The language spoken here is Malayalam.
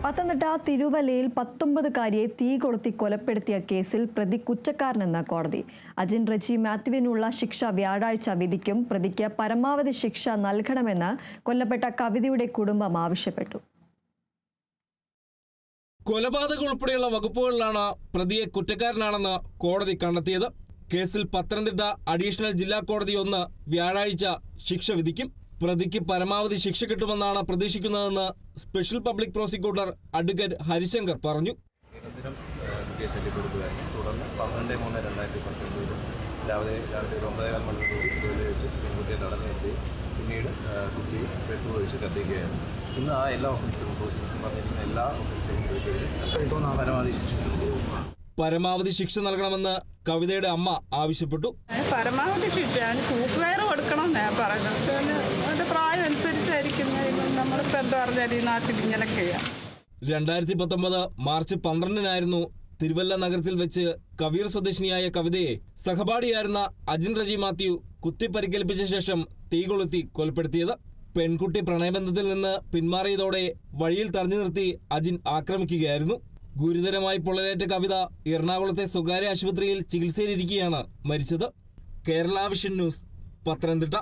പത്തനംതിട്ട തിരുവല്ലയിൽ 19-കാരിയെ തീ കൊളുത്തി കൊലപ്പെടുത്തിയ കേസിൽ പ്രതി കുറ്റക്കാരനെന്ന് കോടതി. അജിൻ റജി മാത്യുവിനുള്ള ശിക്ഷ വ്യാഴാഴ്ച വിധിക്കും. പ്രതിക്ക് പരമാവധി ശിക്ഷ നൽകണമെന്ന് കൊല്ലപ്പെട്ട കവിതയുടെ കുടുംബം ആവശ്യപ്പെട്ടു. കൊലപാതകം ഉൾപ്പെടെയുള്ള വകുപ്പുകളിലാണ് പ്രതിയെ കുറ്റക്കാരനാണെന്ന് കോടതി കണ്ടെത്തിയത്. കേസിൽ പത്തനംതിട്ട അഡീഷണൽ ജില്ലാ കോടതി 1 വ്യാഴാഴ്ച ശിക്ഷ വിധിക്കും. പ്രതിക്ക് പരമാവധി ശിക്ഷ കിട്ടുമെന്നാണ് പ്രതീക്ഷിക്കുന്നതെന്ന് special public prosecutor advocate Harishankar പറഞ്ഞു. തുടർന്ന് 12/3/2019 രാവിലെ 9:15 മണിക്കൂർ വെച്ച് പെൺകുട്ടിയെ തടഞ്ഞെത്തി പിന്നീട് കുട്ടിയെ പെട്രോൾ ഒഴിച്ച് കത്തിക്കുകയായിരുന്നു. ഇന്ന് ആ എല്ലാ ഓഫീസും പ്രോസിക്യൂഷൻ പറഞ്ഞിരിക്കുന്ന എല്ലാ ഓഫീസും പരമാവധി ശിക്ഷ പരമാവധി ശിക്ഷ നൽകണമെന്ന് കവിതയുടെ അമ്മ ആവശ്യപ്പെട്ടു. പരമാവധി ശിക്ഷ തൂക്കുകയറ് കൊടുക്കണം ഞാൻ പറഞ്ഞത്. അതിന്റെ പ്രായം അനുസരിച്ചായിരിക്കും നമ്മളിപ്പോൾ എന്താ പറഞ്ഞാൽ ഈ നാട്ടിൽ ഇങ്ങനെയൊക്കെയാ. 2019 മാർച്ച് 12-നായിരുന്നു തിരുവല്ല നഗരത്തിൽ വെച്ച് കവീർ സ്വദേശിനിയായ കവിതയെ സഹപാഠിയായിരുന്ന അജിൻ റജി മാത്യു കുത്തിപ്പരിക്കേൽപ്പിച്ച ശേഷം തീ കൊളുത്തി കൊലപ്പെടുത്തിയത്. പെൺകുട്ടി പ്രണയബന്ധത്തിൽ നിന്ന് പിന്മാറിയതോടെ വഴിയിൽ തടഞ്ഞു നിർത്തി അജിൻ ആക്രമിക്കുകയായിരുന്നു. ഗുരുതരമായി പൊള്ളലേറ്റ കവിത എറണാകുളത്തെ സ്വകാര്യ ആശുപത്രിയിൽ ചികിത്സയിലിരിക്കെയാണ് മരിച്ചത്. Kerala vision news, Pathanamthitta.